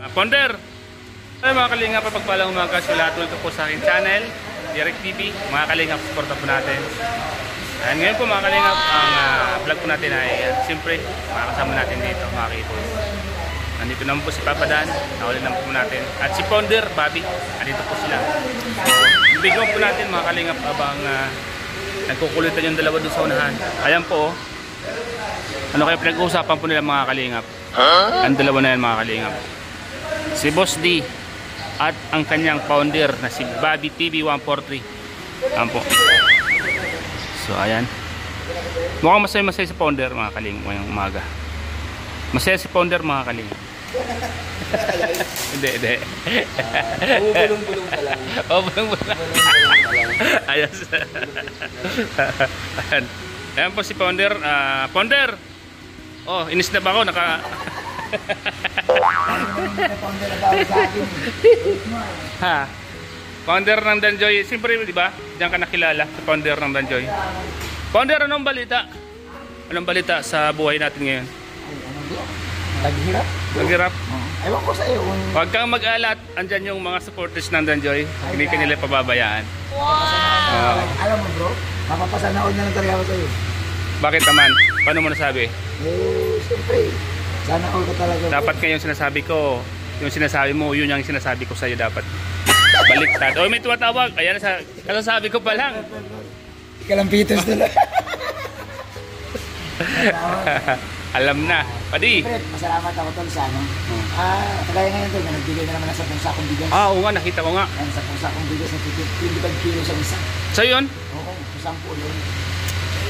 Ponder! Ay mga kalingap, pagpalang umaga sa lahat, welcome po sa aking channel, Direct TV. Mga kalingap, supporta po natin. And ngayon po mga kalingap, ang vlog po natin ay siyempre makakasama natin dito mga kipol. Nandito naman po si Papa Dan, nauli naman po natin. At si Ponder, Bobby, nandito po sila. So, bigyan po natin mga kalingap habang nagkukulitan yung dalawa doon sa unahan. Ayan po, ano kaya pinag-uusapan po nila mga kalingap? Ang dalawa na yan mga kalingap. Si Boss D at ang kanyang founder na si Bobby TV 143. Ayan po. So ayan. Mukhang masaya-masaya si founder mga kalingap ngayong umaga. Masaya si founder mga kalingap. Hindi. Bulong-bulong ka lang. Bulong-bulong. Ayos. Ayan. Ayan po si founder. Founder! Oh, inis na ba ako? Ha. Founder ng Danjoy. Siyempre, di ba? Diyan ka nakilala sa founder ng Danjoy. Founder, anong balita? Anong balita sa buhay natin ngayon? Naghirap? Naghirap? Ewan ko sa iyo. Huwag kang mag-alat. Andyan yung mga supporters ng Danjoy. Hindi ka nila pababayaan. Alam mo bro, mapapasanaod na lang talaga ako sa iyo. Bakit naman? Paano mo nasabi? Siyempre, sana all ka talaga. Dapat kayong sinasabi ko. Yung sinasabi mo, yun yung sinasabi ko sa'yo dapat. Baliktad. O may tumatawag. Ayan, kasasabi ko pa lang. Kalampitos nila. Alam na. Padi. Siyempre, masalamat ako tol sa ano. Kagaya ngayon tol, na nagbigay na naman sa pusakong bigas. Oo nga, nakita ko nga. Yan, sa pusakong bigas na 25 kilo sa isa. So yun? Oo, pusang po yun.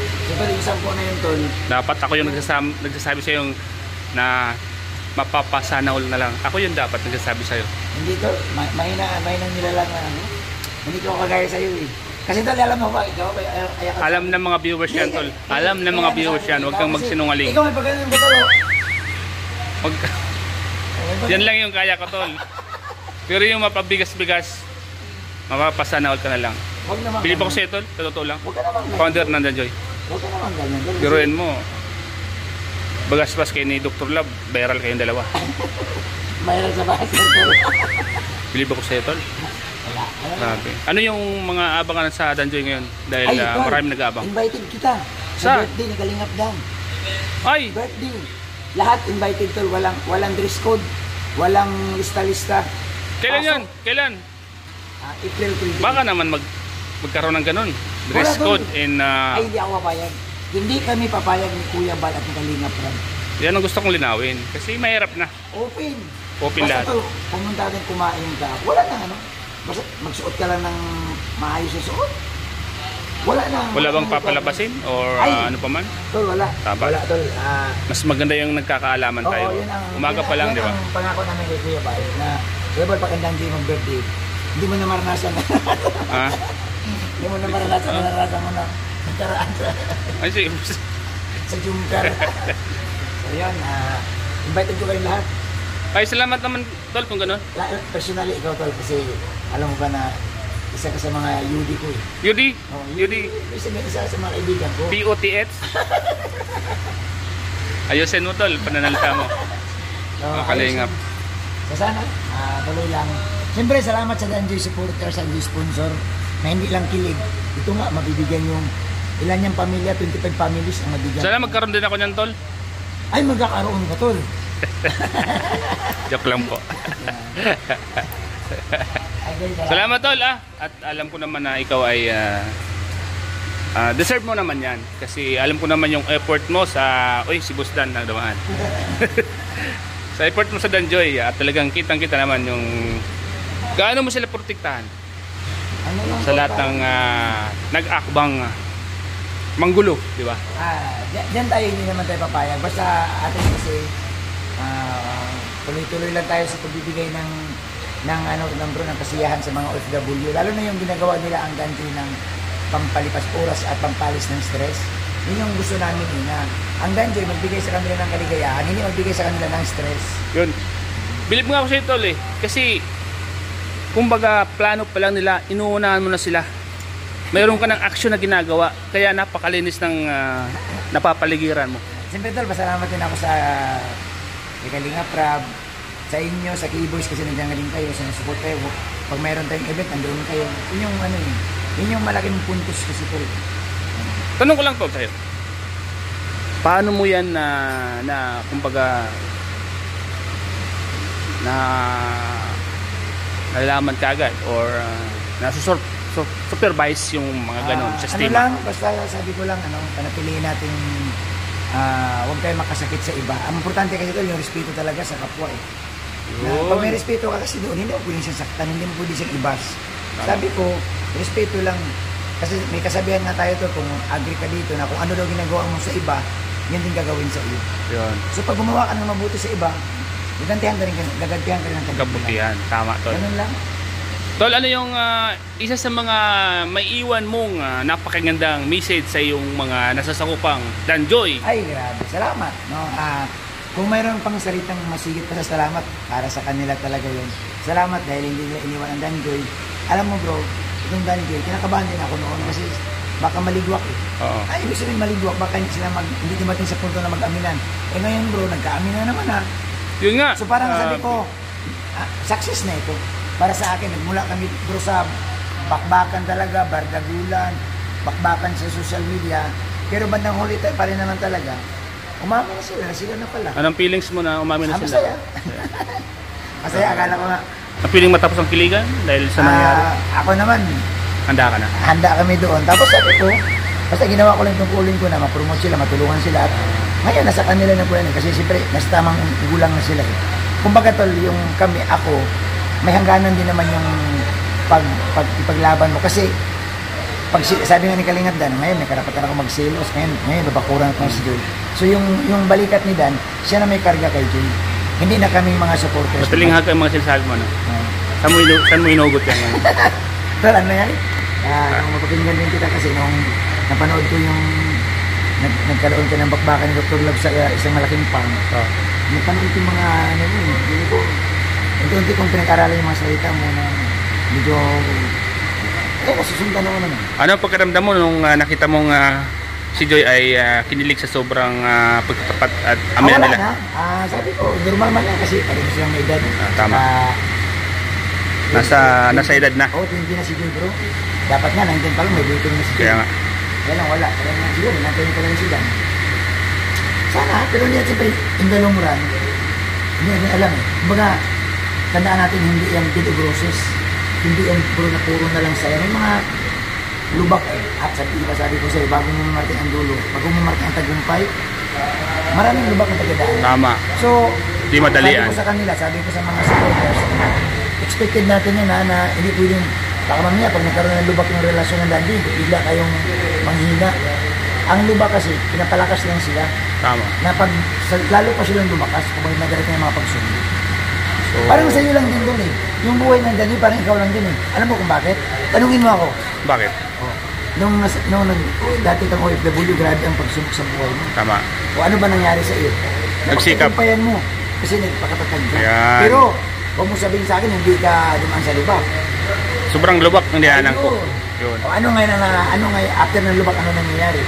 Siyempre, isang po na yun tol. Dapat ako yung nagsasabi sa'yo na mapapasana all na lang. Ako yung dapat nagsasabi sa'yo. Hindi tol, mahinang nila lang na ano. Hindi ko kagaya sa'yo eh. Kasi tol, alam mo ba, ikaw alam ng mga viewers yan tol. Alam ng mga viewers yan. Huwag kang magsinungaling. Ikaw may pagkain mo tol. Yan lang yung kaya ko tol. Pero yung mapabigas-bigas, mapapasana all ka na lang. Bilib ako sa'yo tol, sa totoo lang. Founder ng Danjoy. Huwag ka naman ganyan. Biruin mo. Bagas-bas kayo ni Dr. Love, viral kayong dalawa. Mayroon sa bahay tol. Bilib ako sa'yo tol. Wala. Grabe. Ano yung mga abangan sa Danjoy ngayon? Dahil maraming nag-aabang. Invited kita. Sa? Birthday ni Kalingap Dan. Ay! Birthday. Lahat invited tol. Walang dress code. Walang lista-lista. Kailan yun? Kailan? April 20. Baka naman magkaroon ng ganun. Dress code in... Ay, hindi ako papayag. Hindi kami papayag ni Kuya Bal at ni Kalingap Dan. Yan ang gusto kong linawin. Kasi mahirap na. Open. Open basta lahat. Tol, pumunta natin kumain ka. Wala na ano. Basta magsuot ka lang ng maayos na suot. Wala na. Wala bang papalabasin? Or ano pa man? Tol, wala. Tama. Wala, tol. Mas maganda yung nagkakaalaman tayo. Umaga pa lang, di ba? Yan ang pangako namin kay Kuya Bal na Kuya Bal, pag andang di mag-birthday, hindi mo na maranasan. Ha? Hindi mo na maranasan mo na nagkaraan Ay, sige. sa Jungkar. So yan, invited ko kayong lahat. Ay, salamat naman, tol, kung gano'n. Personally, ikaw tol, kasi alam mo ba na isa ka sa mga UD ko eh. UD? Oh, UD? Isa sa mga kaibigan ko. POTX? Ayusin mo, tol, pananalita mo. So, Kalingap. So sana, tuloy lang. Siyempre, salamat sa Danjoy supporters, sa Danjoy sponsor, na hindi lang kilig. Ito nga, mabibigyan yung ilan niyang pamilya, 25 families ang mabigyan. Sana magkaroon din ako niyan, tol. Ay, magkakaroon ka, tol. Joke lang po. Salamat, tol, At alam ko naman na ikaw ay deserve mo naman yan. Kasi alam ko naman yung effort mo sa... Uy, si Boss Dan nagdawaan. Sa effort mo sa Danjoy, at talagang kitang-kita naman yung... Gaano mo sila protektahan? Sa lahat ng nag-akbang manggulo, di ba? Diyan tayo, hindi naman tayo papayag. Basta atin kasi tuloy-tuloy lang tayo sa pagbibigay ng kasiyahan sa mga OFW. Lalo na yung ginagawa nila ang Danjoy ng pampalipas oras at pampalis ng stress. Yun yung gusto namin na ang Danjoy magbigay sa kanila ng kaligayahan, hindi magbigay sa kanila ng stress. Yun. Bilib nga ako sa tol eh. Kasi kumbaga plano pa lang nila, inuunahan mo na sila. Mayroon ka ng action na ginagawa, kaya napakalinis ng napapaligiran mo. Siyempre tol, pasalamat din ako sa Kalingap Rab, sa inyo, sa Keyboys kasi nandiyan din kayo, sinasupport kayo. Pag mayroon tayong event, nandoon kayo. Yun yung ano eh. Yun yung malaking puntos kasi tol. Tanong ko lang tol sa'yo. Paano mo yan na kumbaga na nalalaman ka agad or supervise yung mga ganun Ano sistema? lang, basta sabi ko lang, panatilihin natin huwag tayo makasakit sa iba. Ang importante kasi tol, yung respeto talaga sa kapwa eh. Na, pag may respeto ka kasi doon, hindi mo pwedeng siyang saktan, hindi mo pwedeng siyang ibas. Sabi ko, respeto lang. Kasi may kasabihan nga tayo to, kung agree ka dito na kung ano daw ginagawa mo sa iba, yan din gagawin sa iyo. Yun. So pag gumawa ka ng mabuti sa iba, gagantihan ka rin ng Kabutihan. Tama tol. Ganun lang. Tol, ano yung isa sa mga maiiwan mong napakagandang message sa iyong mga nasasakupang Danjoy? Ay, grabe. Salamat. No? Kung mayroon pang salitang masigit pa sa salamat, para sa kanila talaga yun. Salamat dahil hindi nila iniwan ang Danjoy. Alam mo bro, itong Danjoy, kinakabahan din ako noon kasi baka maligwak eh. Oo. Ay, ibig sabihin maligwak, baka hindi dumating sa punto na mag-aminan. Eh ngayon bro, nagka-amin na naman ha. Yun nga. So parang sabi ko, success na ito. Para sa akin, nagmula kami bro sa bakbakan talaga, bardagulan, bakbakan sa social media. Pero bandang huli tayo pa rin naman talaga. Umamin na sila na pala. Anong feelings mo na umamin na sila? Masaya. Masaya, akala ko nga. Ang feeling matapos ang kiligan dahil sa nangyari? Ako naman, Handa ka na? handa kami doon. Tapos sabi ko, basta ginawa ko lang tungkulin ko na ma-promote sila, matulungan sila. At ngayon, nasa kanila na po yan. Kasi siyempre, nasa tamang gulang na sila. Kumbaga tol, yung kami, ako, may hangganan din naman yung ipaglaban mo. Kasi, sabi nga ni Kalingap Dan, ngayon may karapatan ako magselos. Ngayon babakuran ko si Joy. So yung balikat ni Dan, siya na may karga kay Joy. Hindi na kami mga supporters. Matalinghag ka yung mga sinasabi mo, no? Saan mo inugot yan? Tol, ano yan? Nung mapakinggan din kita kasi nung napanood ko yung nagkaroon ka ng bakbakan ni Dr. Love sa isang malaking farm. Napanood ko yung mga hindi ko unti-unti kong pinag-aralan yung mga salita mo na medyo nasusundan ako naman. Ano ang pagkaramdam mo nung nakita mong si Joy ay kinilig sa sobrang pagtatapat at amin nila? Wala na. Sabi ko, normal man lang kasi pwede ko silang may edad. Tama. Nasa edad na. Oo, hindi na si Joy bro. Dapat nga, 19 pa lang, may dating na si Joy. Kaya nga. Kaya lang wala. Kaya nga siguro, nantayin ko lang sila. Sana, pero hindi natin in the long run, hindi natin alam eh. Kumbaga, tandaan natin hindi yan bid process. Hindi yan puro na lang sa'yo. May mga lubak eh. At sabi ko sa'yo, bago mo marating ang dulo, bago mo marating ang tagumpay, maraming lubak ang tagadaan. Tama. So, Di madalian. sabi ko sa kanila, sabi ko sa mga supporters, expected natin yun na hindi pwedeng, baka mamaya pag nagkaroon ng lubak ng relasyon ng dandi, bigla kayong manghina. Ang lubak kasi, pinapalakas lang sila. Tama. Na lalo pa silang lumakas kung nagdarating ng mga pagsunod. So, parang sa iyo lang din doon eh. Yung buhay ng dandi, parang ikaw lang din eh. Alam mo kung bakit? Tanungin mo ako. Bakit? Nung dati kang OFW, grabe ang pagsubok sa buhay mo. Tama. O ano ba nangyari sa iyo? Nagsikap. Napagtagumpayan mo. Kasi nagpakatatag ka. Ayan. Pero, huwag mo sabihin sa akin, hindi ka dumaan sa lubak. Sobrang lubak ng dihanan ko. Yun. O ano ngayon, after ng lubak, ano nangyayari?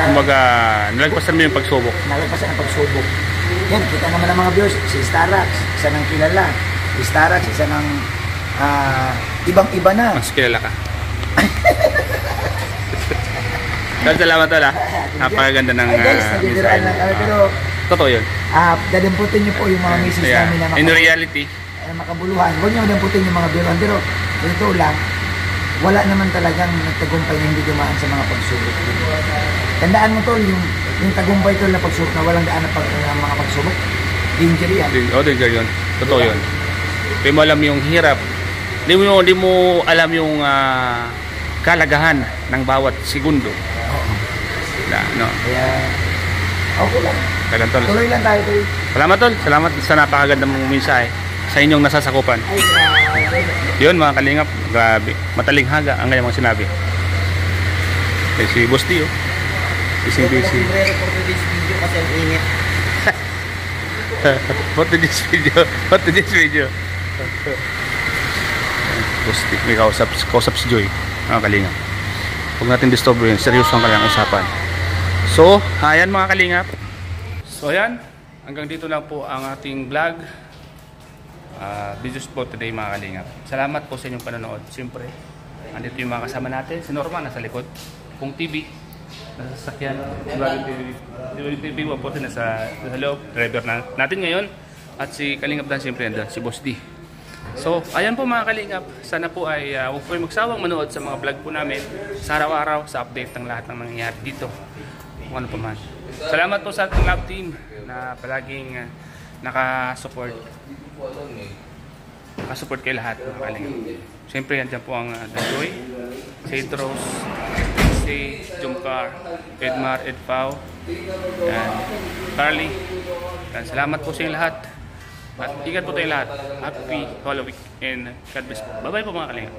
Kumbaga, nalagpasan mo yung pagsubok. Nalagpasan ang pagsubok. Yan, kita naman ang mga viewers. Si Starax, isa ng kilala. Si Starax, isa ng ibang-iba na. Mas kilala ka. Salamat tol. Napakaganda ng Nagdidiraan lang kami. Pero, totoo yun. dadamputin niyo po yung mga misis namin na in reality, makabuluhan. Huwag niyo damputin yung mga biruan. Pero, ito lang, wala naman talagang nagtagumpay na hindi dumaan sa mga pagsubok. Tandaan mo tol, yung tagumpay tol na pagsubok na walang daan na mga pagsubok, danger yan. danger yun. Totoo yun. Hindi mo alam yung hirap. Hindi mo alam yung kalagahan ng bawat segundo. No. Kaya, okay lang. Tol. Tuloy lang tayo tol. Salamat tol. Salamat sa napakagandang mong mensahe sa inyong nasasakupan. Ay, grabe. Yun mga kalingap, grabe. Matalinghaga ang kanyang mga sinabi. Eh, si Boss Tio. Busy. For today's video kasi ang init. What to this video? Boss Tio. May kausap si Joy. Mga kalingap. Huwag natin disturbo yun. Seryoso ang kanyang usapan. So, ayan mga kalingap. So, ayan. Hanggang dito lang po ang ating vlog. videos po today mga kalingap. Salamat po sa inyong panonood. Siyempre, andito yung mga kasama natin. Si Norma nasa likod. Kung TV, nasa sasakyan. Si Bagong TV, po nasa loob. Driver natin ngayon. At si Kalingap Dan siyempre andun, si Boss D. So, ayan po mga kalingap. Sana po ay huwag po magsawang manood sa mga vlog po namin sa araw-araw sa update ng lahat ng nangyayari dito. Kung ano pa man. Salamat po sa ating love team na palaging nakasupport kay lahat mga kalingap. Siyempre, andyan po ang Danjoy, Cedros, si Jumcar, Edmar, Edpau, and Carly. And salamat po sa inyo lahat. At ingat po tayong lahat. Happy Halloween and God bless po. Bye-bye po mga kalingap.